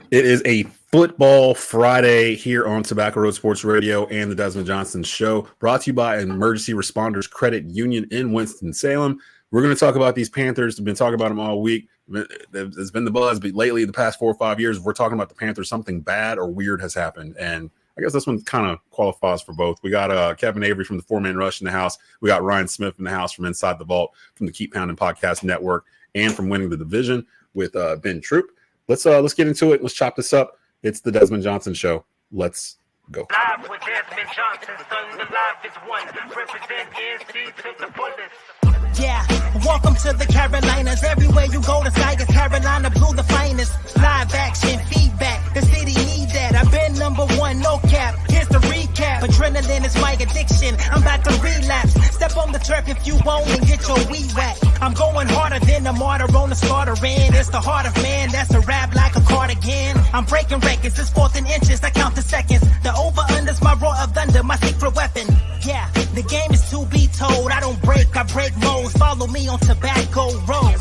It is a football Friday here on Tobacco Road Sports Radio and the Desmond Johnson Show, brought to you by Emergency Responders Credit Union in Winston-Salem. We're going to talk about these Panthers. We've been talking about them all week. There's been the buzz, but lately, the past 4 or 5 years, if we're talking about the Panthers, something bad or weird has happened. And I guess this one kind of qualifies for both. We got Kevin Avery from the Four-Man Rush in the house. We got Ryan Smith in the house from Inside the Vault, from the Keep Pounding Podcast Network, and from Winning the Division with Ben Troop. Let's get into it. Let's chop this up. It's the Desmond Johnson Show. Let's go. Live with Desmond Johnson, son, the live is one. Represent NC to the fullest. Yeah, welcome to the Carolinas. Everywhere you go, the sky is Carolina blue, the finest. Live action, feedback, the city need that. I've been #1, no cap. Here's the recap. Adrenaline is my addiction. I'm about to relapse. Step on the turf if you won't and get your weed whacked. I'm going harder than a martyr on the slaughter end. It's the heart of man, that's a rap like a cardigan. I'm breaking records, it's 4th and inches, I count the seconds. The over-under's my roar of thunder, my secret weapon. Yeah, the game is to be told. I don't break, I break modes. Follow me on Tobacco Road.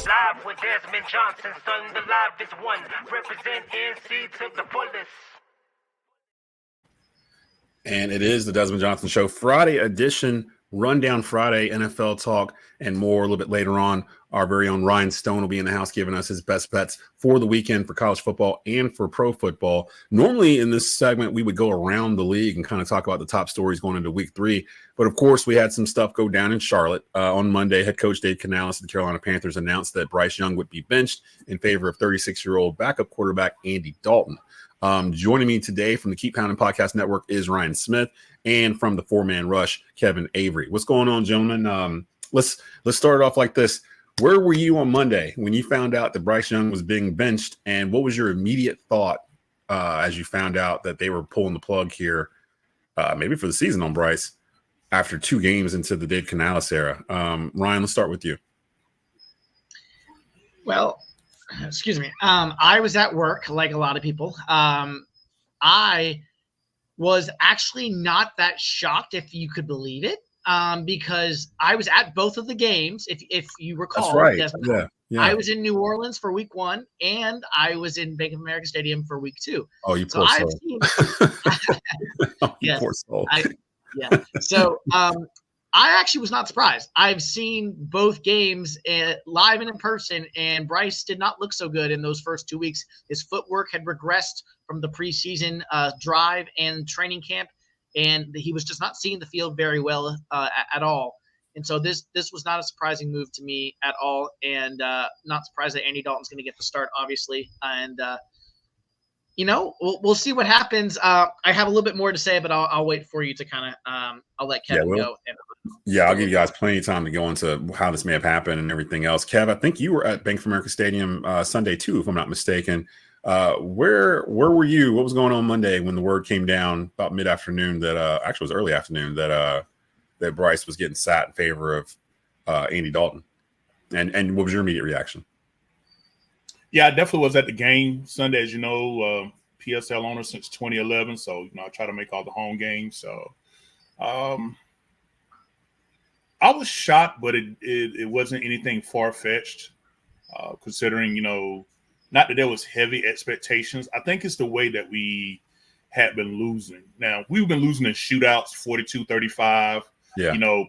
Live with Desmond Johnson, son, the live is one. Represent NC to the fullest. And it is the Desmond Johnson Show, Friday edition, Rundown Friday, NFL talk, and more a little bit later on. Our very own Ryan Stone will be in the house giving us his best bets for the weekend for college football and for pro football. Normally in this segment, we would go around the league and kind of talk about the top stories going into week 3. But, of course, we had some stuff go down in Charlotte. On Monday, head coach Dave Canales of the Carolina Panthers announced that Bryce Young would be benched in favor of 36-year-old backup quarterback Andy Dalton. Joining me today from the Keep Pounding Podcast Network is Ryan Smith, and from the Four-Man Rush, Kevin Avery. What's going on, gentlemen? Let's start it off like this. Where were you on Monday when you found out that Bryce Young was being benched, and what was your immediate thought as you found out that they were pulling the plug here, maybe for the season on Bryce, after 2 games into the Dave Canales era? Ryan, let's start with you. Well, excuse me. I was at work like a lot of people. I was actually not that shocked, if you could believe it, because I was at both of the games. If you recall, that's right. Desmond, Yeah. I was in New Orleans for week 1, and I was in Bank of America Stadium for week 2. Oh, you poor soul. Yes, poor soul. Yeah. So I actually was not surprised. I've seen both games live and in person, and Bryce did not look so good in those first 2 weeks. His footwork had regressed from the preseason drive and training camp, and he was just not seeing the field very well at all. And so this was not a surprising move to me at all, and not surprised that Andy Dalton's going to get the start, obviously. And we'll see what happens. I have a little bit more to say, but I'll wait for you to kind of I'll let Kevin go. I'll give you guys plenty of time to go into how this may have happened and everything else. Kev, I think you were at Bank of America Stadium Sunday too, if I'm not mistaken. Where were you? What was going on Monday when the word came down about mid-afternoon that actually it was early afternoon that Bryce was getting sat in favor of Andy Dalton? And what was your immediate reaction? Yeah, I definitely was at the game Sunday, as you know, PSL owner since 2011. So, I try to make all the home games. So I was shocked, but it wasn't anything far-fetched, considering, not that there was heavy expectations. I think it's the way that we had been losing. Now, we've been losing in shootouts, 42-35,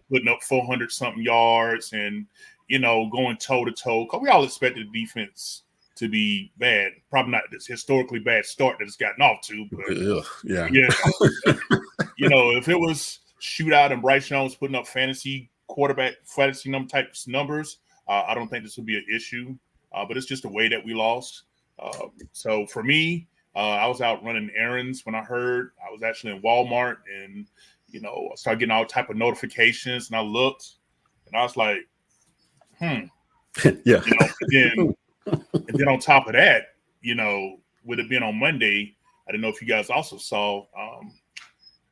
putting up 400-something yards and, going toe-to-toe. Because we all expected the defense to be bad. Probably not this historically bad start that it's gotten off to. But, if it was shootout and Bryce Young was putting up fantasy number types numbers, I don't think this would be an issue. But it's just the way that we lost. So for me, I was out running errands when I heard. I was actually in Walmart, and I started getting all type of notifications, and I looked, and I was like, yeah. And then on top of that, with it being on Monday, I didn't know if you guys also saw.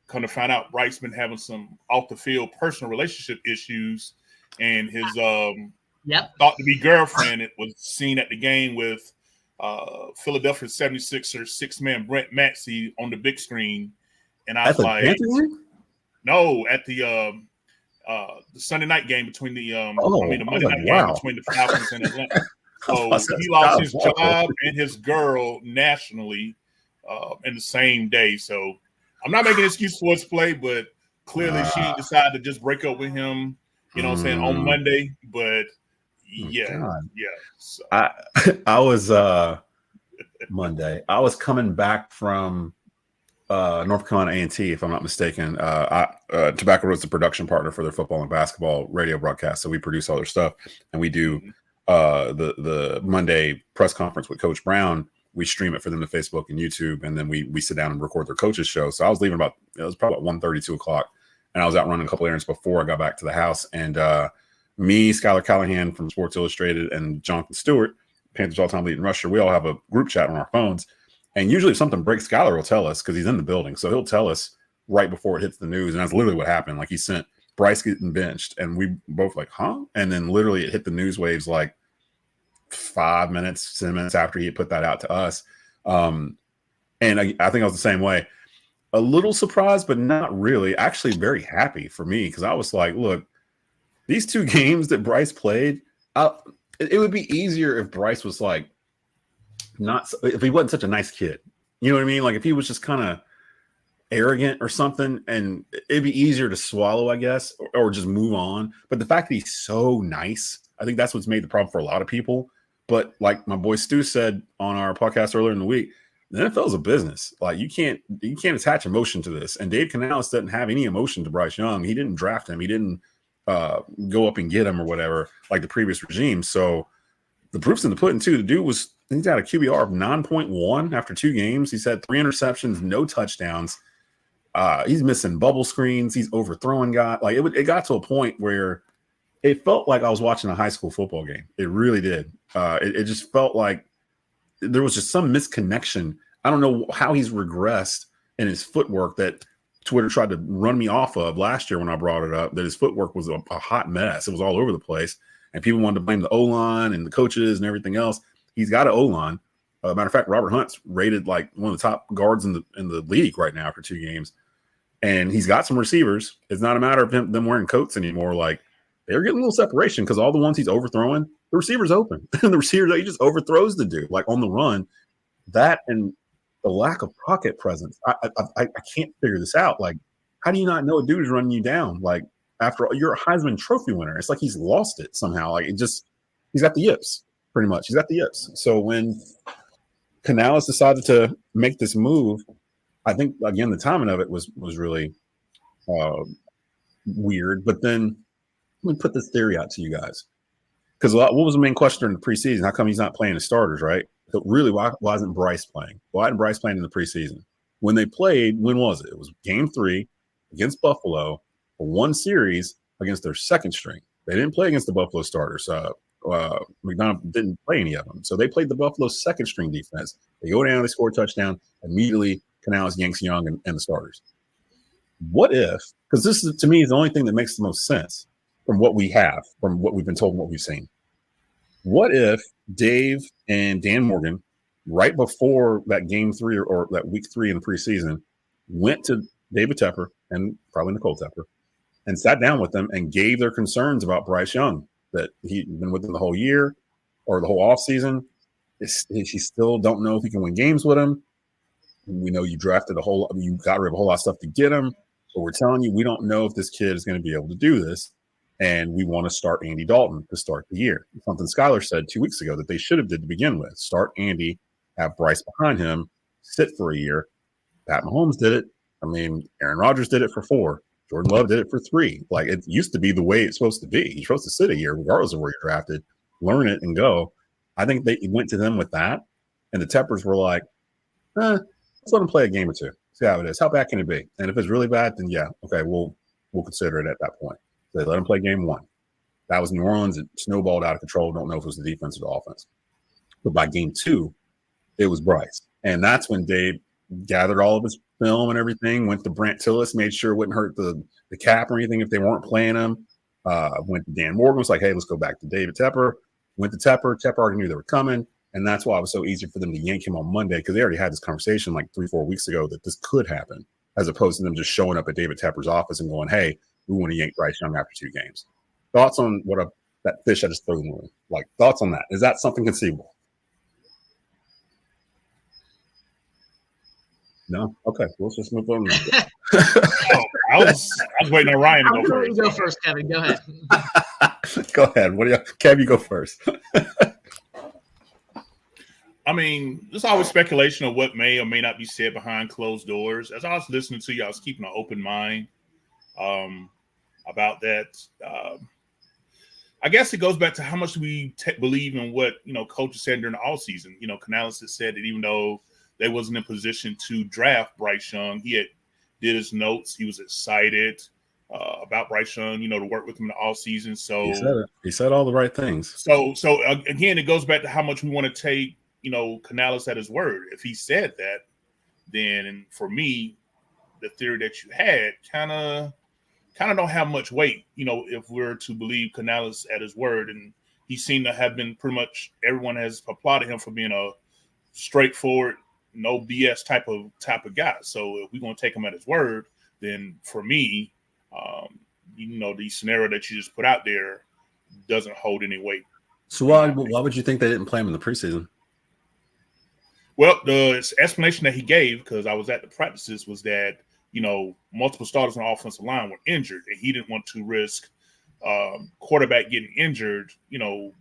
Kind of found out Bryce been having some off the field personal relationship issues, and his thought to be girlfriend was seen at the game with Philadelphia 76ers six-man Brent Maxey on the big screen. And I At was the like, Panthers game? no, at the Sunday night game between the I the was Monday like, night game wow. between the Falcons and Atlanta. So That's he lost his God, job and his girl nationally in the same day. So I'm not making an excuse for his play, but clearly she decided to just break up with him, you know what I'm saying, on Monday. But yeah. So. I was Monday. I was coming back from North Carolina A&T, if I'm not mistaken. Tobacco Road's the production partner for their football and basketball radio broadcast, so we produce all their stuff, and we do the Monday press conference with Coach Brown. We stream it for them to Facebook and YouTube, and then we sit down and record their coaches show. So I was leaving it was probably about 1:30, 2 o'clock, and I was out running a couple errands before I got back to the house. And me, Skylar Callahan from Sports Illustrated, and Jonathan Stewart, Panthers all-time leading rusher, we all have a group chat on our phones. And usually if something breaks, Skylar will tell us because he's in the building. So he'll tell us right before it hits the news. And that's literally what happened. Like he sent Bryce getting benched, and we both like, huh? And then literally it hit the news waves like 5 minutes, 10 minutes after he had put that out to us. And I think I was the same way. A little surprised, but not really. Actually very happy for me because I was like, look, these two games that Bryce played, it would be easier if Bryce was like, if he wasn't such a nice kid, you know what I mean? Like if he was just kind of arrogant or something, and it'd be easier to swallow, I guess, or just move on. But the fact that he's so nice, I think that's what's made the problem for a lot of people. But like my boy Stu said on our podcast earlier in the week, the NFL is a business. Like you can't attach emotion to this. And Dave Canales doesn't have any emotion to Bryce Young. He didn't draft him. He didn't go up and get him or whatever like the previous regime. So the proof's in the pudding too. The dude he's got a QBR of 9.1 after 2 games. He's had 3 interceptions, no touchdowns. He's missing bubble screens. He's overthrowing guys. Like it got to a point where it felt like I was watching a high school football game. It really did. It just felt like there was just some misconnection. I don't know how he's regressed in his footwork that Twitter tried to run me off of last year when I brought it up, that his footwork was a hot mess. It was all over the place. And people wanted to blame the O-line and the coaches and everything else. He's got an O-line. Matter of fact, Robert Hunt's rated like one of the top guards in the league right now after 2 games. And he's got some receivers. It's not a matter of them wearing coats anymore. Like they're getting a little separation because all the ones he's overthrowing, the receiver's open. And the receiver, he just overthrows the dude like on the run. That and the lack of pocket presence. I can't figure this out. Like, how do you not know a dude is running you down? Like after all, you're a Heisman Trophy winner. It's like he's lost it somehow. Like he's got the yips. Pretty much. He's got the yips. So when Canales decided to make this move, I think, again, the timing of it was really weird. But then let me put this theory out to you guys. Because what was the main question during the preseason? How come he's not playing the starters, right? So really, why isn't Bryce playing? Why isn't Bryce playing in the preseason? When they played, when was it? It was game 3 against Buffalo for 1 series against their second string. They didn't play against the Buffalo starters. McDonough didn't play any of them. So they played the Buffalo second string defense. They go down, they score a touchdown. Immediately, Canales yanks Young and the starters. What if, because this is, to me, is the only thing that makes the most sense from what we have, from what we've been told and what we've seen. What if Dave and Dan Morgan, right before that game 3 or that week 3 in the preseason, went to David Tepper and probably Nicole Tepper and sat down with them and gave their concerns about Bryce Young, that he'd been with them the whole year or the whole offseason. She still don't know if he can win games with him. We know you drafted you got rid of a whole lot of stuff to get him, but we're telling you, we don't know if this kid is going to be able to do this. And we want to start Andy Dalton to start the year. Something Skylar said 2 weeks ago that they should have did to begin with. Start Andy, have Bryce behind him, sit for a year. Pat Mahomes did it. I mean, Aaron Rodgers did it for 4. Jordan Love did it for 3. Like, it used to be the way it's supposed to be. You're supposed to sit a year, regardless of where you're drafted, learn it and go. I think they went to them with that. And the Teppers were like, let's let him play a game or 2. See how it is. How bad can it be? And if it's really bad, then yeah, okay, we'll consider it at that point. They let him play game 1. That was New Orleans. It snowballed out of control. Don't know if it was the defense or the offense. But by game 2, it was Bryce. And that's when Dave gathered all of his film and everything, went to Brant Tillis, made sure it wouldn't hurt the cap or anything if they weren't playing him. Went to Dan Morgan, was like, hey, let's go back to David Tepper. Went to Tepper. Tepper already knew they were coming. And that's why it was so easy for them to yank him on Monday, because they already had this conversation like 3-4 weeks ago that this could happen, as opposed to them just showing up at David Tepper's office and going, hey, we want to yank Bryce Young after 2 games. Thoughts on that fish I just threw in? Like, thoughts on that? Is that something conceivable? No? Okay, let's just move on. I was waiting on Ryan to go first. Go first, Kevin. Go ahead. Go ahead. Kev, you go first. I mean, there's always speculation of what may or may not be said behind closed doors. As I was listening to you, I was keeping an open mind about that. I guess it goes back to how much we believe in what, coaches said during the offseason. Canales has said that even though they wasn't in position to draft Bryce Young, he did his notes. He was excited about Bryce Young, to work with him in the offseason. So he said all the right things. So again, it goes back to how much we want to take, Canales at his word. If he said that, then for me, the theory that you had kind of don't have much weight, if we're to believe Canales at his word. And he seemed to have been pretty much, everyone has applauded him for being a straightforward, no BS type of guy. So if we're going to take him at his word, then for me, the scenario that you just put out there doesn't hold any weight. So why would you think they didn't play him in the preseason? Well, the explanation that he gave, because I was at the practices, was that, multiple starters on the offensive line were injured, and he didn't want to risk quarterback getting injured,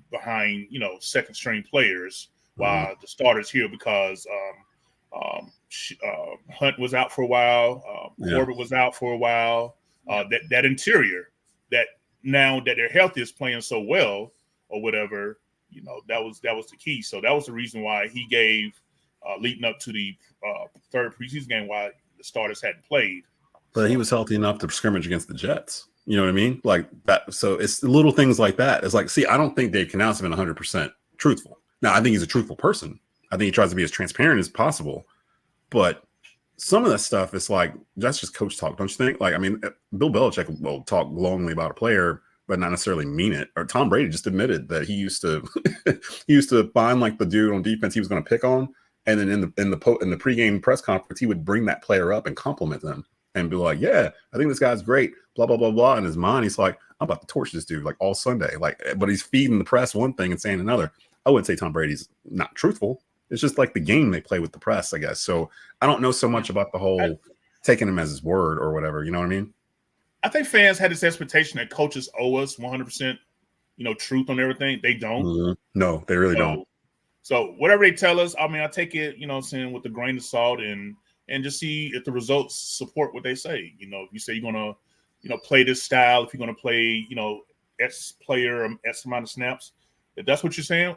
behind, second string players while the starters here, because Hunt was out for a while, Corbett was out for a while. That interior, that now that they're healthy, is playing so well or whatever, that was the key. So that was the reason why he gave leading up to the third preseason game why the starters hadn't played. But he was healthy enough to scrimmage against the Jets. You know what I mean? Like that. So it's little things like that. It's like, see, I don't think Dave Canales has been 100% truthful. Now, I think he's a truthful person. I think he tries to be as transparent as possible. But some of that stuff is like, that's just coach talk, don't you think? Like, I mean, Bill Belichick will talk glowingly about a player, but not necessarily mean it. Or Tom Brady just admitted that he used to find like the dude on defense he was going to pick on, and then in the pregame press conference, he would bring that player up and compliment them and be like, "Yeah, I think this guy's great." Blah blah blah blah. In his mind, he's like, "I'm about to torch this dude like all Sunday." Like, but he's feeding the press one thing and saying another. I wouldn't say Tom Brady's not truthful. It's just like the game they play with the press, I guess. So I don't know so much about the whole taking him as his word or whatever. You know what I mean? I think fans had this expectation that coaches owe us 100%, truth on everything. They don't. Mm-hmm. No, they really don't. So whatever they tell us, I mean, I take it, with a grain of salt and just see if the results support what they say. If you say you're going to, play this style, if you're going to play, X player, X amount of snaps, if that's what you're saying,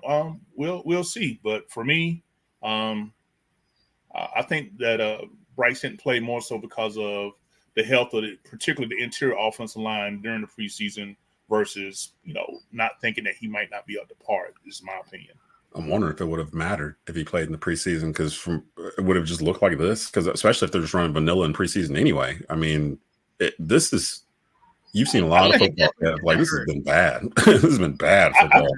we'll see. But for me, I think that Bryce didn't play more so because of the health of particularly the interior offensive line during the preseason versus, not thinking that he might not be up to par, is my opinion. I'm wondering if it would have mattered if he played in the preseason, because it would have just looked like this. Because especially if they're just running vanilla in preseason anyway. I mean, you've seen a lot of football. Like, this has been bad. This has been bad football.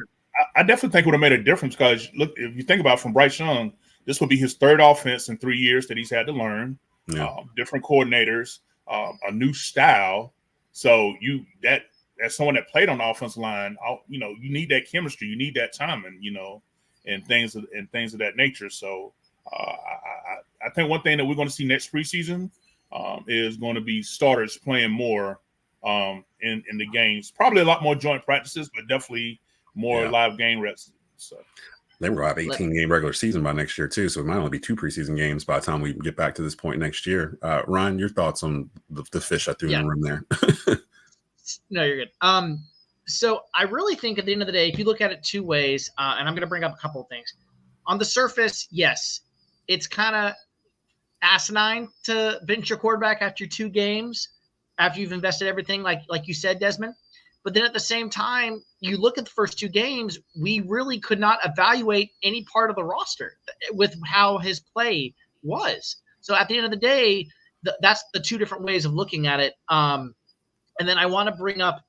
I definitely think it would have made a difference, because look, if you think about it, from Bryce Young, this would be his third offense in 3 years that he's had to learn. Yeah. Different coordinators, a new style. So as someone that played on the offensive line, you need that chemistry, you need that timing, and things of that nature. So I think one thing that we're going to see next preseason is going to be starters playing more in the games. Probably a lot more joint practices, but definitely more live game reps. So they will have 18-game regular season by next year too, so it might only be 2 preseason games by the time we get back to this point next year. Ryan, your thoughts on the fish I threw in the room there? No, you're good. So I really think at the end of the day, if you look at it 2 ways, and I'm going to bring up a couple of things. On the surface, yes, it's kind of asinine to bench your quarterback after 2 games, after you've invested everything, like you said, Desmond. But then at the same time, you look at the first 2 games, we really could not evaluate any part of the roster with how his play was. So at the end of the day, that's the 2 different ways of looking at it. And then I want to bring up,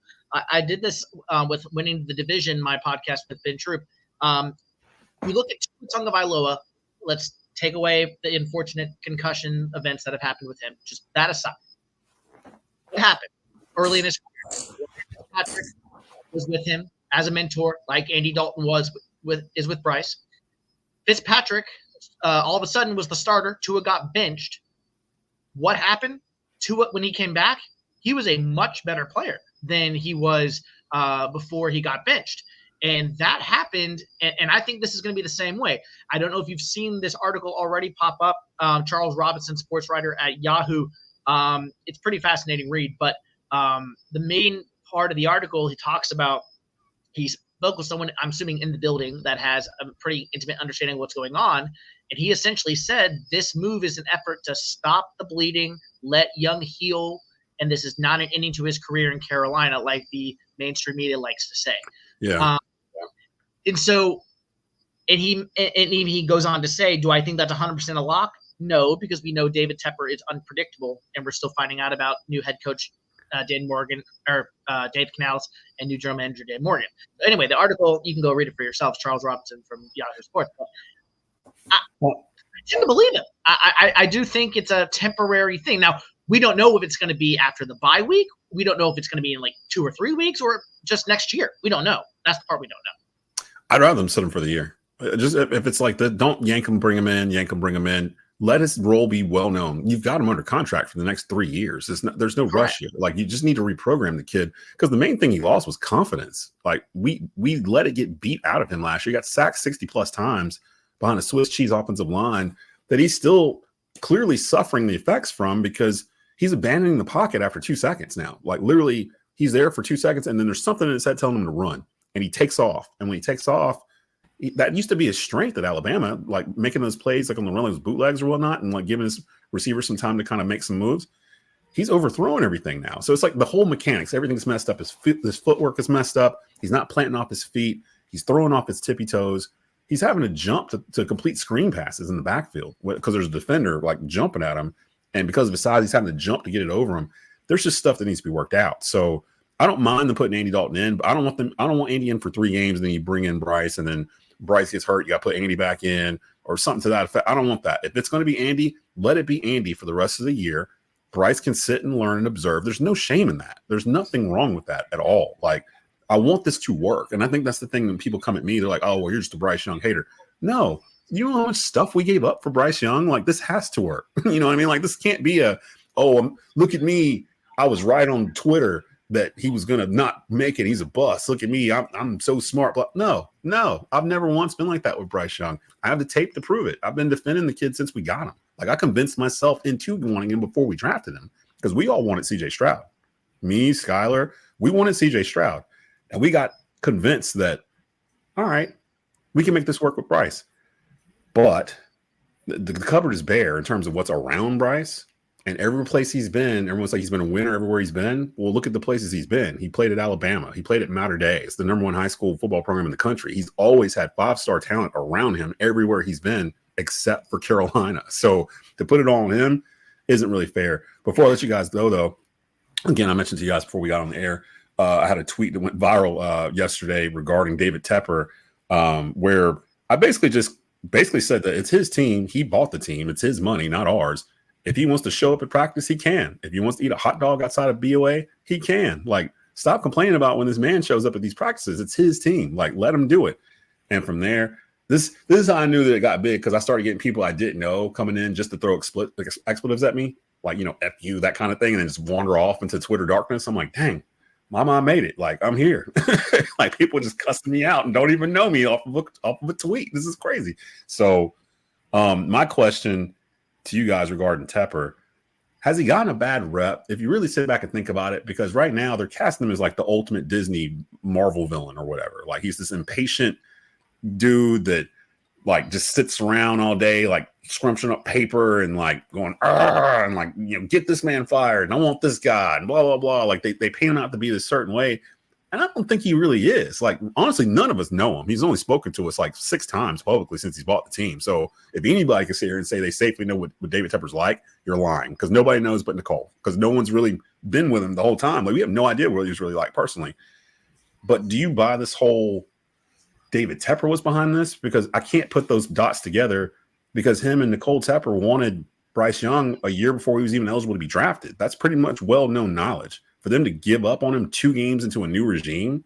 I did this with Winning the Division, my podcast with Ben Troop. You look at 2 Tagovailoa, let's take away the unfortunate concussion events that have happened with him. Just that aside, what happened early in his career? Patrick was with him as a mentor, like Andy Dalton was with Bryce. Fitzpatrick, all of a sudden, was the starter. Tua got benched. What happened? Tua, when he came back, he was a much better player than he was before he got benched. And that happened, and I think this is going to be the same way. I don't know if you've seen this article already pop up. Charles Robinson, sports writer at Yahoo. It's pretty fascinating read, but the main part of the article, he talks about he spoke with someone, I'm assuming in the building, that has a pretty intimate understanding of what's going on. And he essentially said this move is an effort to stop the bleeding, let Young heal, and this is not an ending to his career in Carolina like the mainstream media likes to say. Yeah. And so, and he goes on to say, do I think that's 100% a lock? No, because we know David Tepper is unpredictable, and we're still finding out about new head coach Dave Canales and new general manager Dave Morgan. Anyway, the article, you can go read it for yourselves, Charles Robinson from Yahoo Sports. But I tend to believe it. I do think it's a temporary thing. Now, we don't know if it's going to be after the bye week. We don't know if it's going to be in like 2 or 3 weeks or just next year. We don't know. That's the part we don't know. I'd rather them sit him for the year. Just if it's like don't yank him, bring him in. Let his role be well known. You've got him under contract for the next 3 years. There's no rush here. Like, you just need to reprogram the kid, because the main thing he lost was confidence. Like, we let it get beat out of him last year. He got sacked 60 plus times behind a Swiss cheese offensive line that he's still clearly suffering the effects from, because he's abandoning the pocket after 2 seconds now. Like, literally, he's there for 2 seconds, and then there's something in his head telling him to run, and he takes off. And when he takes off, that used to be his strength at Alabama, like making those plays like on the run, those bootlegs or whatnot, and like giving his receivers some time to kind of make some moves. He's overthrowing everything now. So it's like the whole mechanics, everything's messed up. His footwork is messed up. He's not planting off his feet. He's throwing off his tippy toes. He's having to jump to complete screen passes in the backfield because there's a defender like jumping at him. And because of his size, he's having to jump to get it over him. There's just stuff that needs to be worked out. So I don't mind them putting Andy Dalton in, but I don't want Andy in for 3 games, and then you bring in Bryce, and then Bryce gets hurt, you got to put Andy back in or something to that effect. I don't want that. If it's going to be Andy, let it be Andy for the rest of the year. Bryce can sit and learn and observe. There's no shame in that. There's nothing wrong with that at all. Like, I want this to work. And I think that's the thing when people come at me, they're like, oh, well, you're just a Bryce Young hater. No, you know how much stuff we gave up for Bryce Young? Like, this has to work. You know what I mean? Like, this can't be look at me, I was right on Twitter that he was going to not make it. He's a bust. Look at me. I'm so smart. But no, I've never once been like that with Bryce Young. I have the tape to prove it. I've been defending the kid since we got him. Like, I convinced myself into wanting him before we drafted him, because we all wanted CJ Stroud. Me, Skyler, we wanted CJ Stroud. And we got convinced that, all right, we can make this work with Bryce. But the cupboard is bare in terms of what's around Bryce. And every place he's been, everyone's like, he's been a winner everywhere he's been. Well, look at the places he's been. He played at Alabama. He played at Mater Dei. It's the #1 high school football program in the country. He's always had 5-star talent around him everywhere he's been, except for Carolina. So to put it all on him isn't really fair. Before I let you guys go, though, again, I mentioned to you guys before we got on the air, I had a tweet that went viral yesterday regarding David Tepper, where I basically said that it's his team. He bought the team. It's his money, not ours. If he wants to show up at practice, he can. If he wants to eat a hot dog outside of BOA, he can. Like, stop complaining about when this man shows up at these practices. It's his team. Like, let him do it. And from there, this is how I knew that it got big, because I started getting people I didn't know coming in just to throw expletives at me, like, F you, that kind of thing, and then just wander off into Twitter darkness. I'm like, dang, my mom made it. Like, I'm here. Like, people just cussing me out and don't even know me off of a tweet. This is crazy. So my question to you guys regarding Tepper, has he gotten a bad rep? If you really sit back and think about it, because right now they're casting him as like the ultimate Disney Marvel villain or whatever. Like, he's this impatient dude that like just sits around all day, like scrunching up paper and like going, and like, get this man fired, and I want this guy, and blah, blah, blah. Like, they paint him out to be this certain way. And I don't think he really is. Like, honestly, none of us know him. He's only spoken to us like 6 times publicly since he's bought the team. So if anybody can sit here and say they safely know what David Tepper's like, you're lying, because nobody knows but Nicole, because no one's really been with him the whole time. Like, we have no idea what he was really like personally. But do you buy this whole David Tepper was behind this, because I can't put those dots together, because him and Nicole Tepper wanted Bryce Young a year before he was even eligible to be drafted. That's pretty much well-known knowledge. For them to give up on him 2 games into a new regime,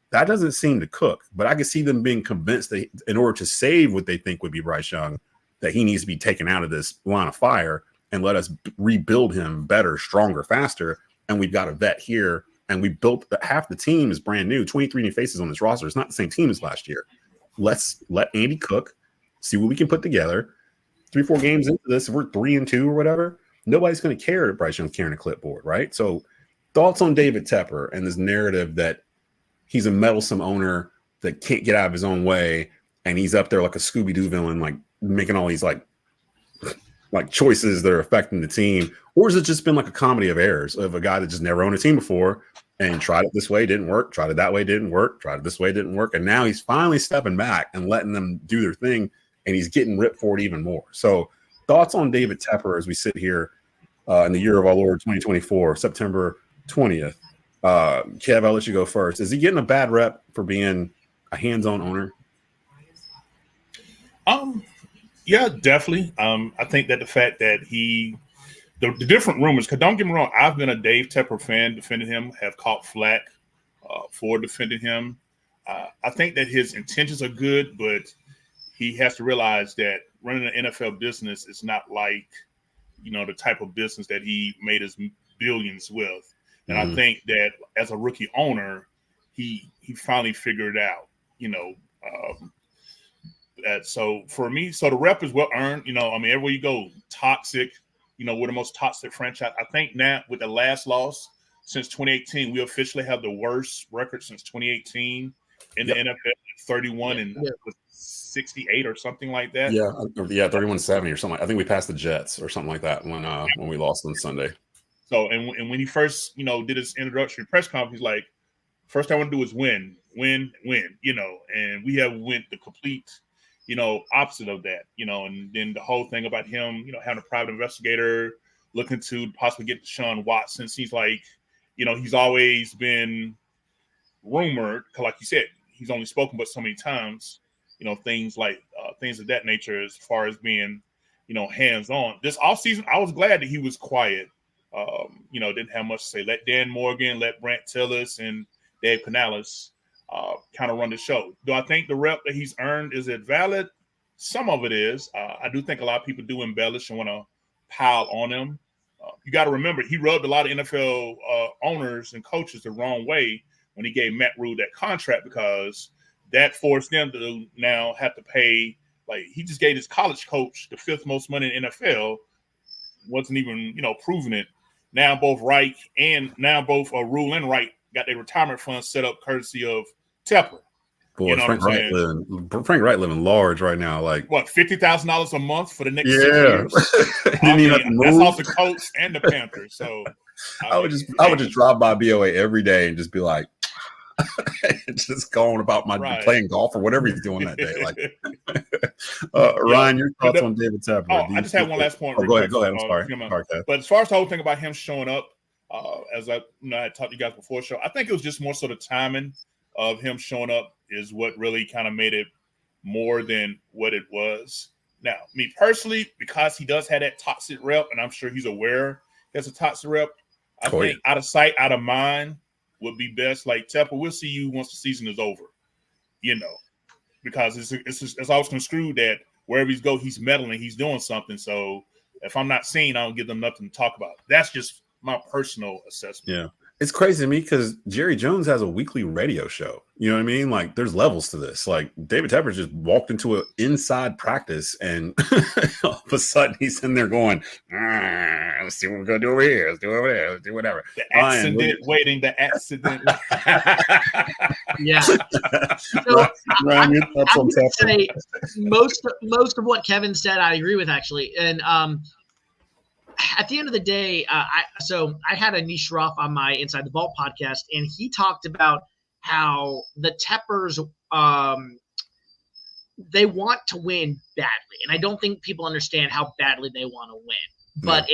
that doesn't seem to cook. But I can see them being convinced that in order to save what they think would be Bryce Young, that he needs to be taken out of this line of fire and let us rebuild him better, stronger, faster. And we've got a vet here, and we built half the team is brand new, 23 new faces on this roster. It's not the same team as last year. Let's let Andy cook, see what we can put together. 3-4 games into this, if we're 3-2 or whatever, nobody's going to care that Bryce Young's carrying a clipboard, right? So thoughts on David Tepper and this narrative that he's a meddlesome owner that can't get out of his own way, and he's up there like a Scooby-Doo villain, like making all these like choices that are affecting the team? Or has it just been like a comedy of errors of a guy that just never owned a team before and tried it this way, didn't work, tried it that way, didn't work, tried it this way, didn't work, and now he's finally stepping back and letting them do their thing, and he's getting ripped for it even more. So thoughts on David Tepper as we sit here in the year of our Lord 2024, September 20th. Kev, I'll let you go first. Is he getting a bad rep for being a hands-on owner? Yeah, definitely. I think that the fact that the different rumors, because don't get me wrong, I've been a Dave Tepper fan, defending him, have caught flack for defending him. I think that his intentions are good, but he has to realize that running an NFL business is not like, the type of business that he made his billions with. And I think that as a rookie owner, he finally figured it out, so for me, the rep is well earned. Everywhere you go, toxic, we're the most toxic franchise. I think now with the last loss since 2018, we officially have the worst record since 2018 in the NFL, 31 and 68 or something like that. Yeah, 31-70 or something. I think we passed the Jets or something like that when we lost on Sunday. So, and when he first, did his introductory press conference, he's like, first I want to do is win, and we have went the complete, opposite of that, and then the whole thing about him, having a private investigator looking to possibly get Deshaun Watson. Seems like, he's always been rumored, because like you said, he's only spoken about so many times, things like things of that nature as far as being, hands-on. This offseason, I was glad that he was quiet. Didn't have much to say. Let Dan Morgan, let Brant Tillis, and Dave Canales kind of run the show. Do I think the rep that he's earned, is it valid? Some of it is. I do think a lot of people do embellish and want to pile on him. You got to remember, he rubbed a lot of NFL owners and coaches the wrong way when he gave Matt Rule that contract, because that forced them to now have to pay. Like, he just gave his college coach the 5th most money in the NFL. Wasn't even, proving it. Now both Reich and Rule and Wright got their retirement funds set up courtesy of Tepper. Boy, Frank Wright living large right now. Like, what, $50,000 a month for the next 6 years? That's off the Colts and the Panthers. So I would just drive by BOA every day and just be like, just going about my playing golf or whatever he's doing that day. Like, Ryan, your thoughts on David Tepper? I just had one last point. Go ahead. I'm sorry. But as far as the whole thing about him showing up, as I talked to you guys before the show, I think it was just more sort of timing of him showing up is what really kind of made it more than what it was. Now, me personally, because he does have that toxic rep, and I'm sure he's aware he has a toxic rep, I think out of sight, out of mind would be best. Like, Tepper, we'll see you once the season is over, because it's always construed that wherever he's go, he's meddling, he's doing something. So if I'm not seen, I don't give them nothing to talk about. That's just my personal assessment. Yeah. It's crazy to me because Jerry Jones has a weekly radio show. You know what I mean? Like, there's levels to this. Like, David Tepper just walked into an inside practice, and all of a sudden he's in there going, let's see what we're going to do over here. Let's do over there. Let's do whatever. The accident. Yeah. So Ryan, your thoughts on Tepper? Say most of what Kevin said, I agree with, actually. And at the end of the day, I had Anish Shroff on my Inside the Vault podcast, and he talked about how the Teppers, they want to win badly. And I don't think people understand how badly they want to win. But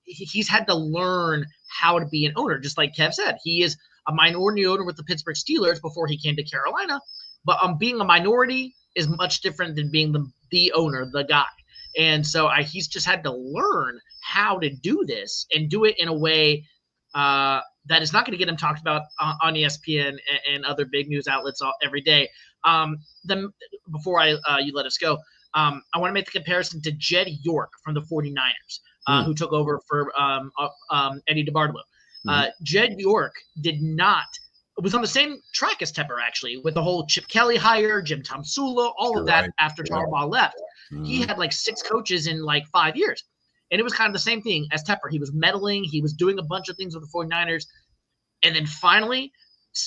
he's had to learn how to be an owner. Just like Kev said, he is a minority owner with the Pittsburgh Steelers before he came to Carolina. But being a minority is much different than being the owner, the guy. And so he's just had to learn how to do this and do it in a way that is not going to get him talked about on ESPN and other big news outlets every day. Before you let us go, I want to make the comparison to Jed York from the 49ers, who took over for Eddie DeBartolo. Jed York was on the same track as Tepper, actually, with the whole Chip Kelly hire, Jim Tomsula, all of that after Harbaugh left. He had like 6 coaches in like 5 years. And it was kind of the same thing as Tepper. He was meddling. He was doing a bunch of things with the 49ers. And then finally,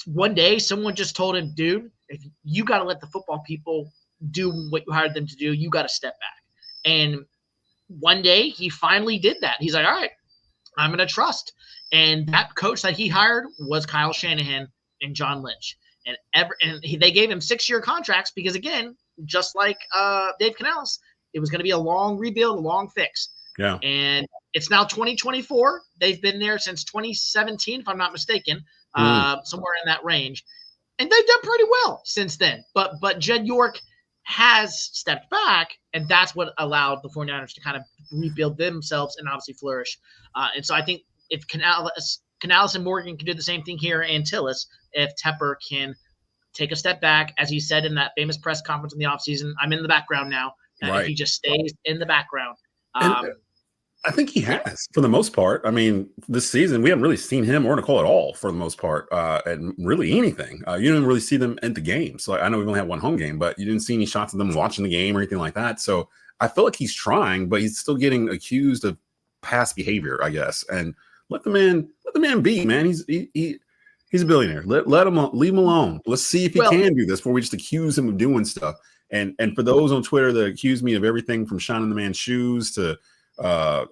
one day, someone just told him, dude, if you got to let the football people do what you hired them to do, you got to step back. And one day, he finally did that. He's like, all right, I'm going to trust. And that coach that he hired was Kyle Shanahan and John Lynch. And they gave him 6-year contracts because, again, just like Dave Canales, it was going to be a long rebuild, a long fix. Yeah. And it's now 2024. They've been there since 2017, if I'm not mistaken, somewhere in that range. And they've done pretty well since then. But Jed York has stepped back, and that's what allowed the 49ers to kind of rebuild themselves and obviously flourish. And so I think if Canales and Morgan can do the same thing here, and Tillis, if Tepper can take a step back, as he said in that famous press conference in the offseason, I'm in the background now. If he just stays in the background. I think he has, for the most part. I mean, this season, we haven't really seen him or Nicole at all, for the most part, and really anything. You didn't really see them in the game. So I know we've only had one home game, but you didn't see any shots of them watching the game or anything like that. So I feel like he's trying, but he's still getting accused of past behavior, I guess. And let the man be, man. He's a billionaire. Let him leave him alone. Let's see if he can do this before we just accuse him of doing stuff. And for those on Twitter that accuse me of everything from shining the man's shoes to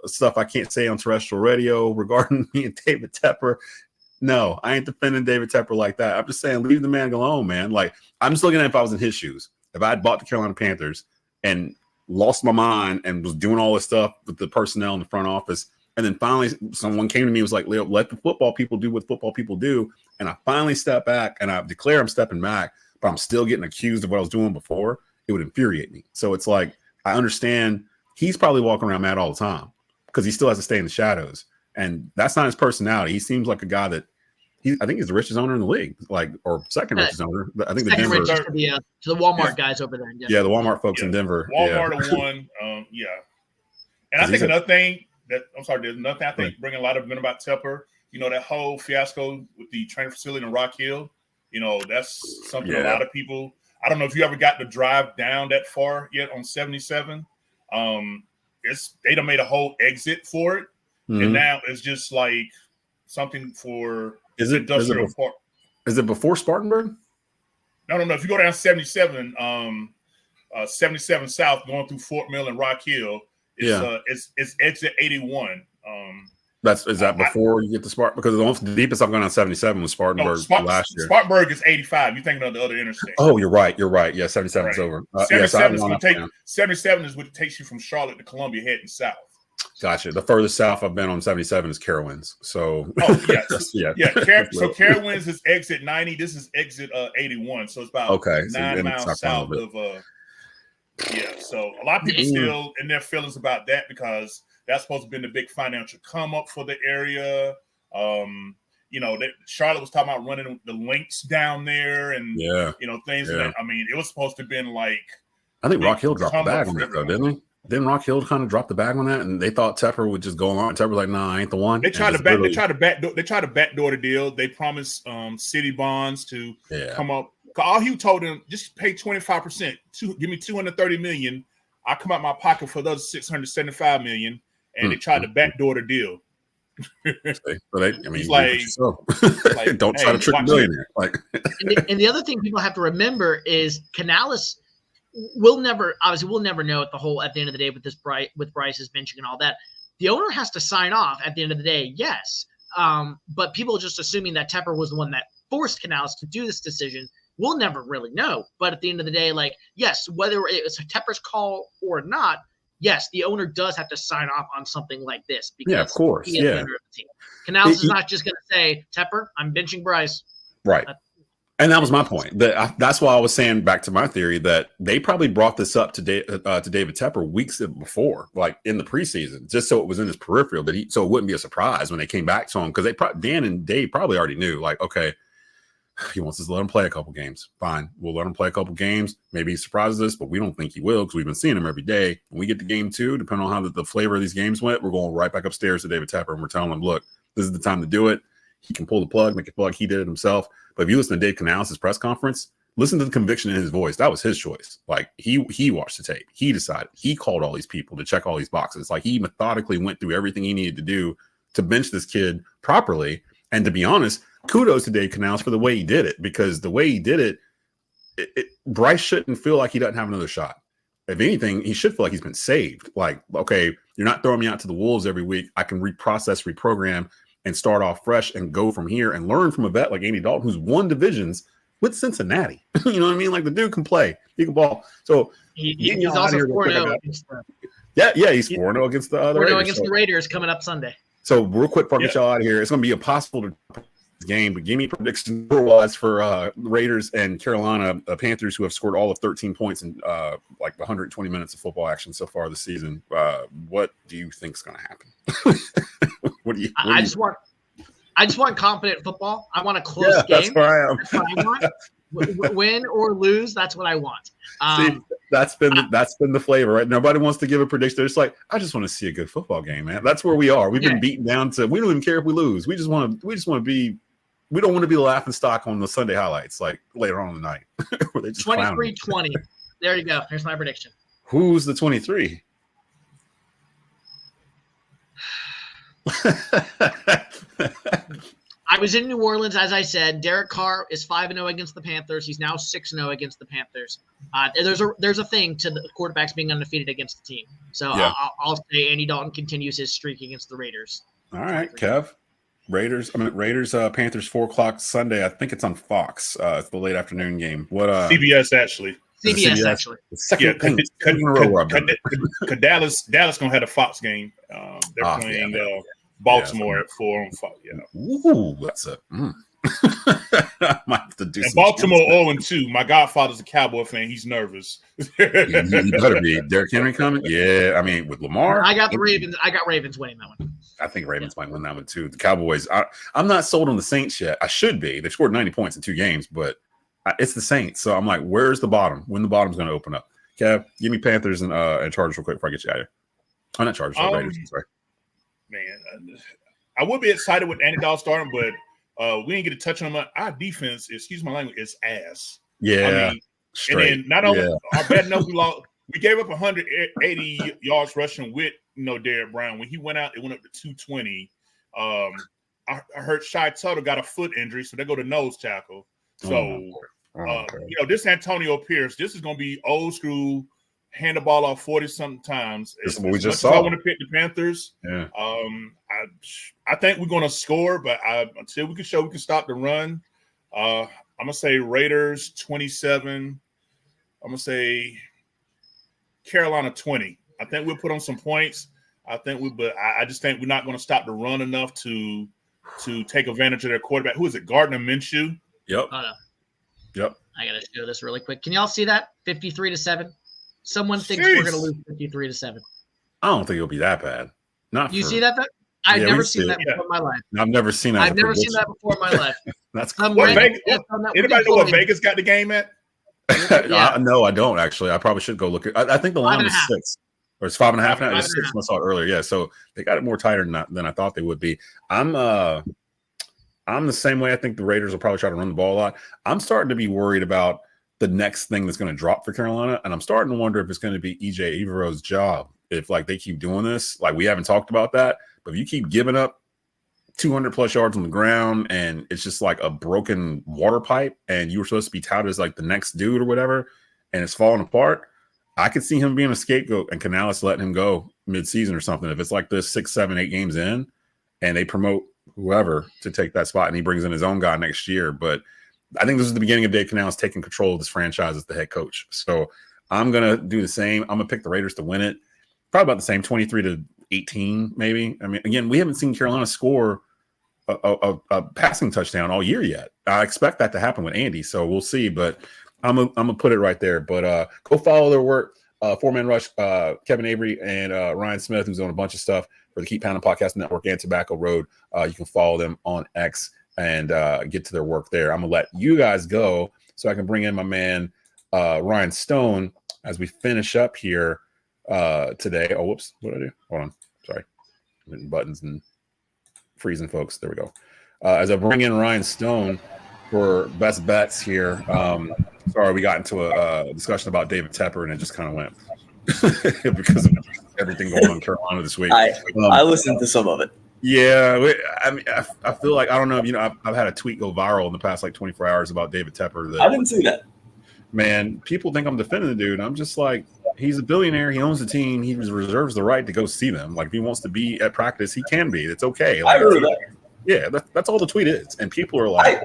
stuff I can't say on terrestrial radio regarding me and David Tepper. No, I ain't defending David Tepper like that. I'm just saying, leave the man alone, man. Like, I'm just looking at if I was in his shoes. If I had bought the Carolina Panthers and lost my mind and was doing all this stuff with the personnel in the front office, and then finally someone came to me and was like, Leo, let the football people do what football people do. And I finally step back and I declare I'm stepping back, but I'm still getting accused of what I was doing before. It would infuriate me. So it's like, I understand he's probably walking around mad all the time because he still has to stay in the shadows. And that's not his personality. He seems like a guy that I think he's the richest owner in the league, like, or second richest owner. I think second the Denver richest to the Walmart guys over there in Denver. Yeah, the Walmart folks in Denver. Walmart won. And I think another thing there's another thing I think bringing a lot of men about Tepper, that whole fiasco with the training facility in Rock Hill, that's something a lot of people, I don't know if you ever got to drive down that far yet on 77. They done made a whole exit for it. And now it's just like something for industrial park. Is it before Spartanburg? No. If you go down 77, 77 South going through Fort Mill and Rock Hill, it's exit 81. Is that before you get to Spartanburg? Because the deepest I've gone on 77 was Spartanburg last year. Spartanburg is 85. You're thinking of the other interstate. Oh, you're right. Yeah, 77 is over. 77 is what takes you from Charlotte to Columbia heading south. Gotcha. The furthest south I've been on 77 is Carowinds. So, So Carowinds is exit 90. This is exit 81. So it's about 9 miles south of. So a lot of people still in their feelings about that because that's supposed to have been the big financial come up for the area. Charlotte was talking about running the links down there and things. That, I mean, it was supposed to have been like. I think Rock Hill dropped the bag on that though, didn't they? Didn't Rock Hill kind of drop the bag on that, and they thought Tepper would just go along? Tepper was like, "Nah, I ain't the one." They tried to backdoor the deal. They promised city bonds to come up. All he told them, just pay 25%. Give me $230 million. I come out my pocket for the other $675 million, and they tried to backdoor the deal. He's like, don't try to trick a millionaire. Like, and the other thing people have to remember is Canales. We'll never know at the end of the day with Bryce's benching and all that. The owner has to sign off at the end of the day, yes. But people are just assuming that Tepper was the one that forced Canales to do this decision. We'll never really know. But at the end of the day, yes, whether it's Tepper's call or not, yes, the owner does have to sign off on something like this. Because of course. He is the owner of the team. Canales is not just going to say, Tepper, I'm benching Bryce. Right. And that was my point. That's why I was saying, back to my theory, that they probably brought this up to David Tepper weeks before, like in the preseason, just so it was in his peripheral, so it wouldn't be a surprise when they came back to him, because Dan and Dave probably already knew, like, okay, he wants us to let him play a couple games. Fine, we'll let him play a couple games. Maybe he surprises us, but we don't think he will, because we've been seeing him every day. When we get to game 2, depending on how the flavor of these games went, we're going right back upstairs to David Tepper, and we're telling him, look, this is the time to do it. He can pull the plug, make it feel like he did it himself. But if you listen to Dave Canales' press conference, listen to the conviction in his voice. That was his choice. Like, he watched the tape. He decided. He called all these people to check all these boxes. Like, he methodically went through everything he needed to do to bench this kid properly. And to be honest, kudos to Dave Canales for the way he did it, because the way he did it, Bryce shouldn't feel like he doesn't have another shot. If anything, he should feel like he's been saved. Like, okay, you're not throwing me out to the wolves every week. I can reprocess, reprogram, and start off fresh and go from here and learn from a vet like Andy Dalton, who's won divisions with Cincinnati. You know what I mean? Like, the dude can play. He can ball. So he's also 4-0 against he's 4-0 against the other Raiders. Against the Raiders coming up Sunday. So real quick before I get y'all out of here, it's going to be impossible to game, but give me predictions wise for Raiders and Carolina Panthers, who have scored all of 13 points in like 120 minutes of football action so far this season. What do you think is going to happen? I just want confident football. I want a close game. That's where I am. That's what I want. Win or lose, that's what I want. See, that's been the flavor, right? Nobody wants to give a prediction. They're just like, I just want to see a good football game, man. That's where we are. We've been beaten down to. We don't even care if we lose. We just want to be. We don't want to be the laughing stock on the Sunday highlights, like later on in the night. 23-20. There you go. Here's my prediction. Who's the 23? I was in New Orleans, as I said. Derek Carr is 5-0 against the Panthers. He's now 6-0 against the Panthers. There's a thing to the quarterbacks being undefeated against the team. So yeah. I'll say Andy Dalton continues his streak against the Raiders. All right, Kev. Raiders, Panthers, 4:00 Sunday. I think it's on Fox. It's the late afternoon game. What? CBS actually. CBS actually. Yeah, Dallas gonna have a Fox game. They're playing Baltimore at 4 on Fox. Yeah. Ooh, that's a. I might have to do. And Baltimore 0-2. My godfather's a Cowboy fan. He's nervous. You better be. Derrick Henry coming? Yeah, I mean, with Lamar, I got the Ravens. I got Ravens winning that one. I think Ravens might win that one too. The Cowboys. I'm not sold on the Saints yet. I should be. They've scored 90 points in 2 games, but it's the Saints. So I'm like, where's the bottom? When the bottom's going to open up? Kev, give me Panthers and Chargers real quick before I get you out of here. I'm not Chargers. Raiders. I'm sorry. Man, I would be excited with Andy Dalton starting, but. We didn't get to touch on our defense. Excuse my language. Is ass. Yeah. I mean, and then not only our bad enough, we gave up 180 yards rushing with Derek Brown. When he went out, it went up to 220. I heard Shy Tuttle got a foot injury, so they go to nose tackle. So this Antonio Pierce, this is going to be old school. Hand the ball off 40-something times. This is what we just saw. I want to pick the Panthers. Yeah. I think we're going to score, but until we can show we can stop the run, I'm going to say Raiders 27. I'm going to say Carolina 20. I think we'll put on some points. But I just think we're not going to stop the run enough to take advantage of their quarterback. Who is it? Gardner Minshew? Yep. Yep. I got to show this really quick. Can y'all see that? 53-7. Someone thinks we're going to lose 53-7. I don't think it'll be that bad. See that? I've never seen that before in my life. I've never seen that. I've never seen that before in my life. That's cool. Anybody know what Vegas got the game at? No, I don't actually. I probably should go look at. I think the line was 6, or it's 5.5 now. It's 6. I saw it earlier. Yeah, so they got it more tighter than I thought they would be. I'm the same way. I think the Raiders will probably try to run the ball a lot. I'm starting to be worried about the next thing that's going to drop for Carolina, and I'm starting to wonder if it's going to be EJ Evero's job. If they keep doing this, we haven't talked about that, but if you keep giving up 200 plus yards on the ground and it's just like a broken water pipe, and you were supposed to be touted as the next dude or whatever, and it's falling apart, I could see him being a scapegoat and Canales letting him go mid-season or something. If it's like this 6, 7, 8 games in, and they promote whoever to take that spot, and he brings in his own guy next year, but. I think this is the beginning of Dave Canales taking control of this franchise as the head coach. So I'm going to do the same. I'm going to pick the Raiders to win it. Probably about the same, 23-18 maybe. I mean, again, we haven't seen Carolina score a passing touchdown all year yet. I expect that to happen with Andy, so we'll see. But I'm gonna put it right there. But go follow their work. 4-Man Rush, Kevin Avery and Ryan Smith, who's doing a bunch of stuff for the Keep Pounding Podcast Network and Tobacco Road. You can follow them on X and get to their work there. I'm gonna let you guys go so I can bring in my man Ryan Stone as we finish up here today. Oh, whoops, what did I do? Hold on, sorry, I'm hitting buttons and freezing, folks. There we go. As I bring in Ryan Stone for best bets here. Sorry, we got into a discussion about David Tepper, and it just kind of went because of everything going on in Carolina this week. I listened to some of it. Yeah, I feel like, I don't know, I've had a tweet go viral in the past like 24 hours about David Tepper. I didn't see that. Man, people think I'm defending the dude. I'm just like, he's a billionaire. He owns the team. He reserves the right to go see them. Like, if he wants to be at practice, he can be. It's okay. Like, I heard that. Yeah, that's all the tweet is. And people are like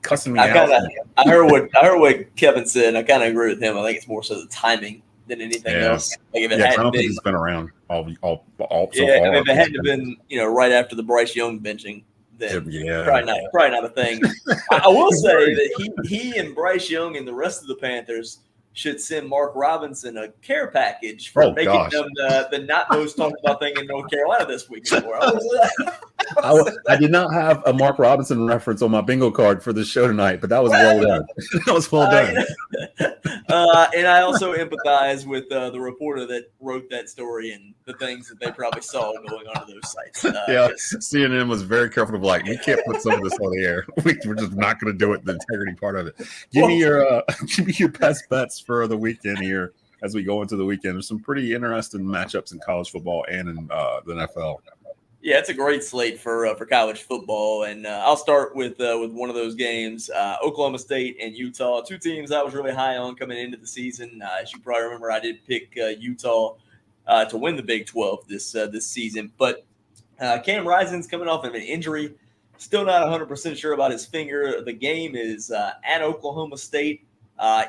cussing me out. I heard what Kevin said, and I kind of agree with him. I think it's more so the timing than anything else. Like if it I hadn't don't been, think he's been around all so far. If it hadn't been, right after the Bryce Young benching, then probably not a thing. I will say that he and Bryce Young and the rest of the Panthers should send Mark Robinson a care package for making them the not most talked about thing in North Carolina this week. I did not have a Mark Robinson reference on my bingo card for this show tonight, but that was well done. That was well done. And I also empathize with the reporter that wrote that story and the things that they probably saw going on to those sites. CNN was very careful to be like, we can't put some of this on the air. We're just not going to do it. The integrity part of it. Give me your best bets for the weekend here as we go into the weekend. There's some pretty interesting matchups in college football and in the NFL. Yeah, it's a great slate for college football, and I'll start with one of those games: Oklahoma State and Utah. Two teams I was really high on coming into the season. As you probably remember, I did pick Utah to win the Big 12 this season, but Cam Rising's coming off of an injury. Still not 100% sure about his finger. The game is at Oklahoma State.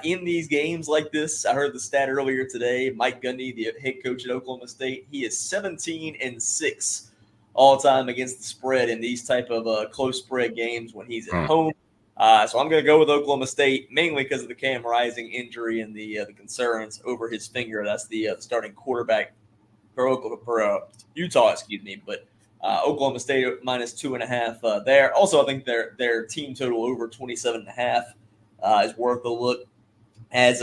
In these games like this, I heard the stat earlier today. Mike Gundy, the head coach at Oklahoma State, he is 17-6 all time against the spread in these type of close spread games when he's at home. So I'm going to go with Oklahoma State mainly because of the Cam Rising injury and the concerns over his finger. That's the starting quarterback for Utah, But Oklahoma State -2.5 there. Also, I think their team total over 27.5 is worth a look as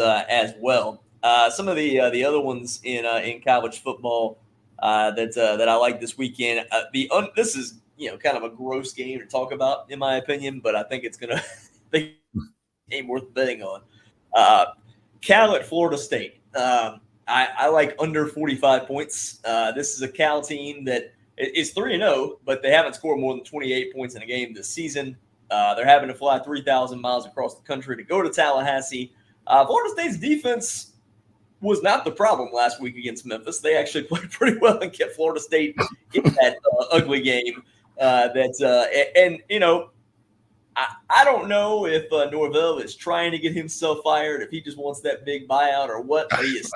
well. Some of the other ones in college football that I like this weekend. This is kind of a gross game to talk about in my opinion, but I think it's gonna be a game worth betting on. Cal at Florida State. I like under 45 points. This is a Cal team that is 3-0, but they haven't scored more than 28 points in a game this season. They're having to fly 3,000 miles across the country to go to Tallahassee. Florida State's defense was not the problem last week against Memphis. They actually played pretty well and kept Florida State in that ugly game. I don't know if Norvell is trying to get himself fired, if he just wants that big buyout or what. But he is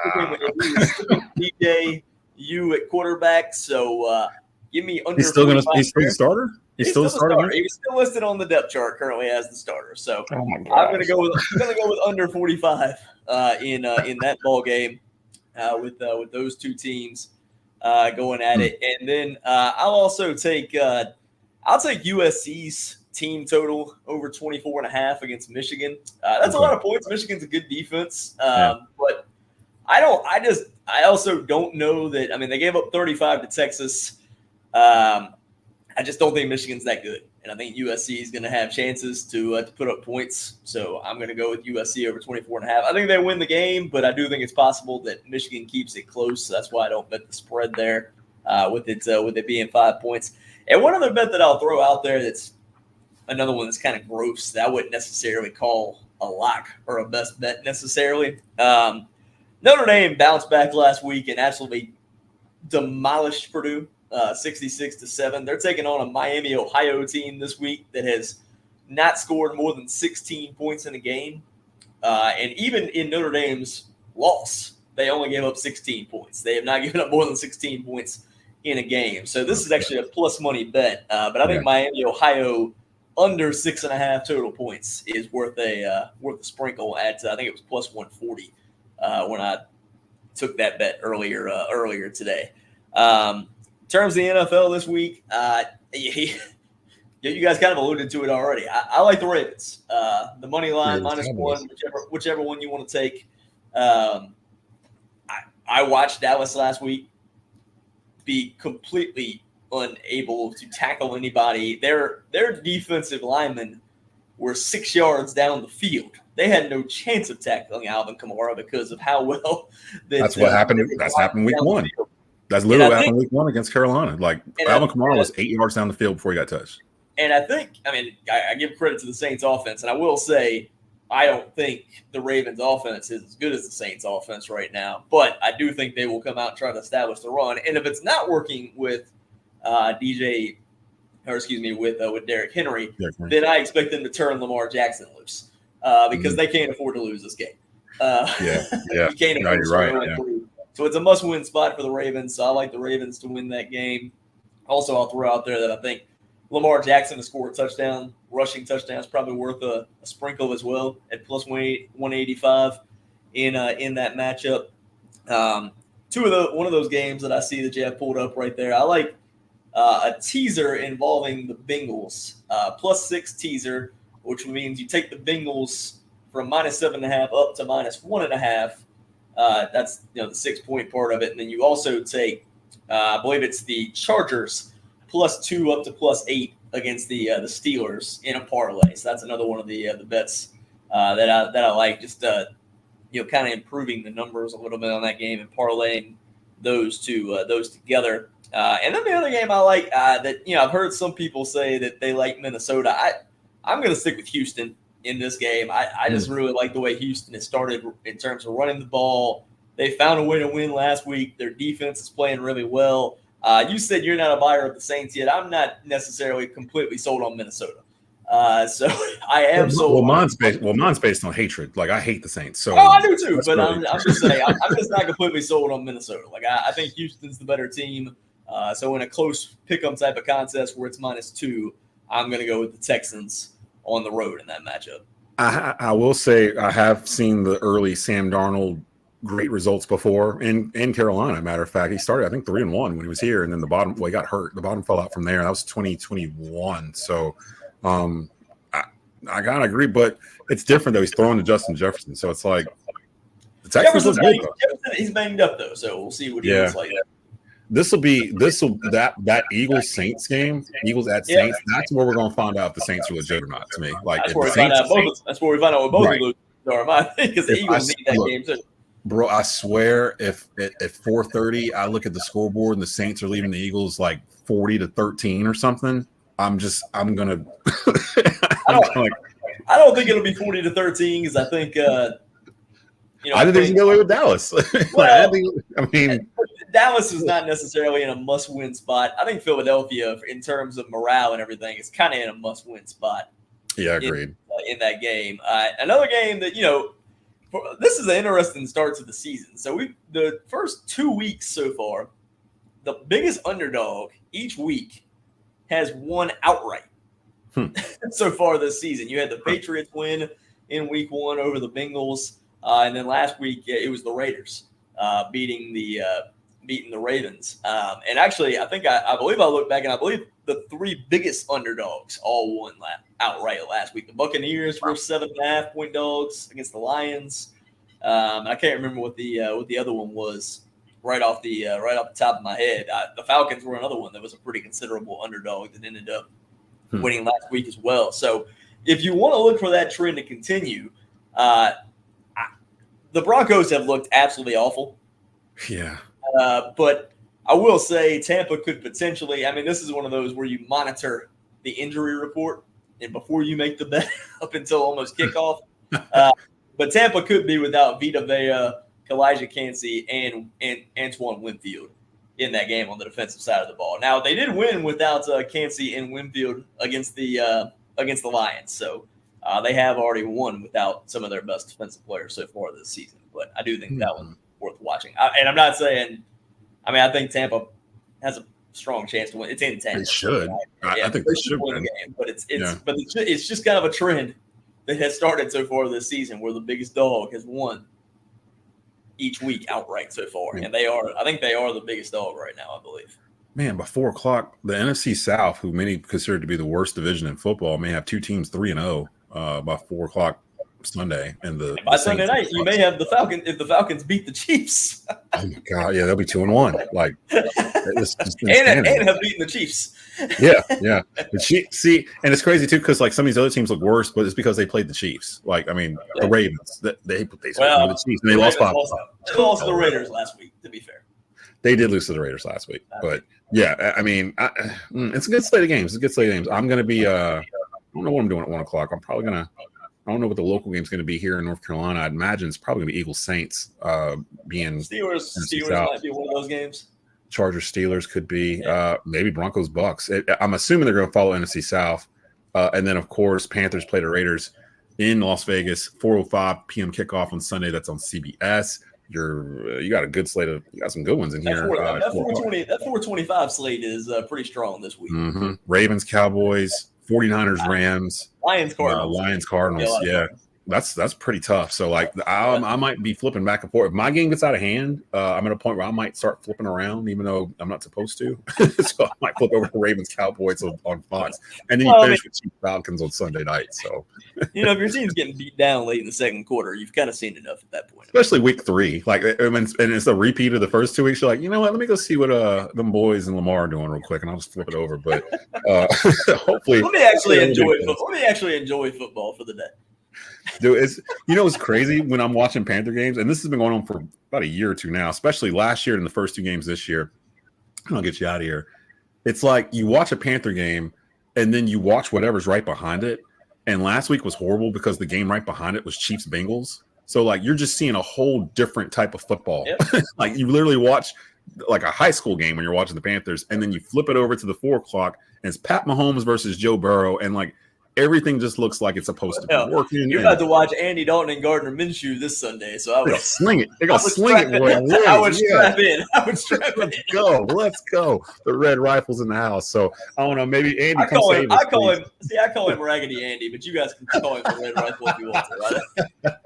sticking DJ U at quarterback. So give me under. He's still the starter. He's still the starter. He was still listed on the depth chart currently as the starter. So I'm going to go with under 45 in that ball game with those two teams going at it. And then I'll also take USC's team total over 24.5 against Michigan. That's a lot of points. Michigan's a good defense, but I also don't know that. I mean, they gave up 35 to Texas. I just don't think Michigan's that good, and I think USC is going to have chances to put up points. So I'm going to go with USC over 24.5. I think they win the game, but I do think it's possible that Michigan keeps it close. So that's why I don't bet the spread there with it being 5 points. And one other bet that I'll throw out there that's another one that's kind of gross that I wouldn't necessarily call a lock or a best bet necessarily. Notre Dame bounced back last week and absolutely demolished Purdue. 66-7. They're taking on a Miami, Ohio team this week that has not scored more than 16 points in a game. And even in Notre Dame's loss, they only gave up 16 points. They have not given up more than 16 points in a game. So this is actually a plus money bet. But I think Miami, Ohio under 6.5 total points is worth a sprinkle at I think it was plus 140 when I took that bet earlier today. In terms of the NFL this week, you guys kind of alluded to it already. I like the Ravens. The money line -1, whichever one you want to take. I watched Dallas last week be completely unable to tackle anybody. Their defensive linemen were 6 yards down the field. They had no chance of tackling Alvin Kamara because of how well that's what happened. That's happened week 1. That's literally what happened week 1 against Carolina. Like Alvin Kamara was 8 yards down the field before he got touched. And I think, I give credit to the Saints offense, and I will say I don't think the Ravens offense is as good as the Saints offense right now, but I do think they will come out and try to establish the run. And if it's not working with with Derrick Henry, then I expect them to turn Lamar Jackson loose because they can't afford to lose this game. You can't afford to right. So it's a must-win spot for the Ravens. So I like the Ravens to win that game. Also, I'll throw out there that I think Lamar Jackson to score a touchdown, rushing touchdown is probably worth a sprinkle as well at plus 185 in that matchup. One of those games that I see that you have pulled up right there. I like a teaser involving the Bengals, +6 teaser, which means you take the Bengals from -7.5 up to -1.5. That's the 6-point part of it, and then you also take, I believe it's the Chargers +2 up to +8 against the Steelers in a parlay. So that's another one of the bets that I like. Just kind of improving the numbers a little bit on that game and parlaying those together. And then the other game I like that I've heard some people say that they like Minnesota. I'm going to stick with Houston in this game. I just really like the way Houston has started in terms of running the ball. They found a way to win last week. Their defense is playing really well. You said you're not a buyer of the Saints yet. I'm not necessarily completely sold on Minnesota. So I am sold. Mine's based on hatred. Like I hate the Saints. So I do too. But I'm just saying I'm just not completely sold on Minnesota. Like I think Houston's the better team. So in a close pick'em type of contest where it's -2, I'm going to go with the Texans on the road in that matchup. I will say I have seen the early Sam Darnold great results before in Carolina. Matter of fact, he started, I think, 3-1 when he was here, and then he got hurt. The bottom fell out from there. That was 2021. So I gotta agree, but it's different though. He's throwing to Justin Jefferson, so it's like the Texans look good. He's banged up though, so we'll see what he looks like. That Eagles Saints game, Eagles at Saints. That's where we're gonna find out if the Saints are legit or not. To me, like that's where we find out what both of those are. Because the Eagles need that game too. Bro, I swear, if at 4:30 I look at the scoreboard and the Saints are leaving the Eagles like 40-13 or something, I'm gonna. I don't think it'll be 40-13 because I think I didn't think you go away with Dallas. Well, Dallas is not necessarily in a must-win spot. I think Philadelphia, in terms of morale and everything, is kind of in a must-win spot. Yeah, agreed. In that game, another game that this is an interesting start to the season. So the first 2 weeks so far, the biggest underdog each week has won outright. So far this season. You had the Patriots win in week 1 over the Bengals, and then last week it was the Raiders beating the Ravens. And actually, I believe I looked back and I believe the 3 biggest underdogs all won outright last week. The Buccaneers were 7.5-point dogs against the Lions. I can't remember what the other one was right off the top of my head. The Falcons were another one that was a pretty considerable underdog that ended up winning last week as well. So if you want to look for that trend to continue, the Broncos have looked absolutely awful. Yeah. But I will say Tampa could potentially, this is one of those where you monitor the injury report and before you make the bet up until almost kickoff. But Tampa could be without Vita Vea, Kalijah Kancey, and Antoine Winfield in that game on the defensive side of the ball. Now, they did win without Kancey and Winfield against the Lions. So they have already won without some of their best defensive players so far this season. But I do think that one's worth watching. And I'm not saying – I think Tampa has a strong chance to win. It's in 10. It should. Yeah, I think they they should win win. the game, but it's just kind of a trend that has started so far this season, where the biggest dog has won each week outright so far, and I think they are the biggest dog right now, I believe. Man, by 4 o'clock, the NFC South, who many consider to be the worst division in football, may have 2 teams 3-0 by 4 o'clock Sunday. And by Sunday night, you may have the Falcons if the Falcons beat the Chiefs. Oh my God, yeah, they'll be 2-1. Like, it's just and have beaten the Chiefs. Yeah. The see, and it's crazy too because like some of these other teams look worse, but it's because they played the Chiefs. Like, I mean, the Ravens, they the Chiefs, and they lost 5. They lost to the Raiders last week. To be fair, they did lose to the Raiders last week, but yeah, I mean, it's a good slate of games. I'm going to be. I don't know what I'm doing at 1 o'clock. I'm probably gonna. I don't know what the local game's going to be here in North Carolina. I'd imagine it's probably going to be Eagles Saints. Being Steelers might be one of those games. Chargers Steelers could be. Maybe Broncos Bucks. I'm assuming they're going to follow NFC South, and then of course Panthers play the Raiders in Las Vegas. 4:05 p.m. kickoff on Sunday. That's on CBS. You got a good slate of. You got some good ones in here. That 425 slate is pretty strong this week. Mm-hmm. Ravens, Cowboys, 49ers, Rams, Lions, Cardinals. Yeah, that's pretty tough. So like, I might be flipping back and forth. If my game gets out of hand, I'm at a point where I might start flipping around, even though I'm not supposed to. So I might flip over to Ravens, Cowboys on Fox, and then you finish with Chiefs, Falcons on Sunday night. So if your team's getting beat down late in the second quarter, you've kind of seen enough at that point. Especially week 3, like, and it's a repeat of the first 2 weeks. You're like, you know what? Let me go see what them boys and Lamar are doing real quick, and I'll just flip it over. But hopefully, let me actually enjoy football. Let me actually enjoy football for the day. Dude, it's crazy when I'm watching Panther games, and this has been going on for about a year or two now, especially last year and the first 2 games this year. I'll get you out of here. It's like you watch a Panther game, and then you watch whatever's right behind it. And last week was horrible because the game right behind it was Chiefs Bengals. So like you're just seeing a whole different type of football. Yep. Like you literally watch like a high school game when you're watching the Panthers, and then you flip it over to the 4 o'clock, and it's Pat Mahomes versus Joe Burrow, and like everything just looks like it's supposed to be working. You're about to watch Andy Dalton and Gardner Minshew this Sunday, so I would sling it. They're gonna sling it. I would strap in. Let's go. The Red Rifles in the house. So I don't know. Maybe Andy. I call him Raggedy Andy, but you guys can call him the Red Rifle if you want to. Right?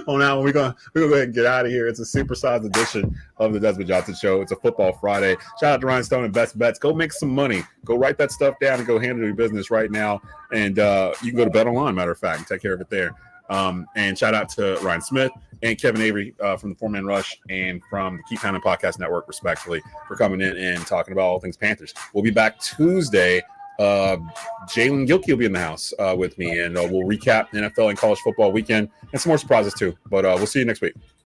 Oh, now we're gonna go ahead and get out of here. It's a supersized edition of the Desmond Johnson Show. It's a football Friday. Shout out to Ryan Stone and Best Bets. Go make some money. Go write that stuff down and go handle your business right now. And you can go to Bet Online, matter of fact, and take care of it there. And shout out to Ryan Smith and Kevin Avery from the 4-Man Rush and from the Keep Pounding Podcast Network, respectfully, for coming in and talking about all things Panthers. We'll be back Tuesday. Jalen Gilkey will be in the house with me, and we'll recap NFL and college football weekend and some more surprises too. But we'll see you next week.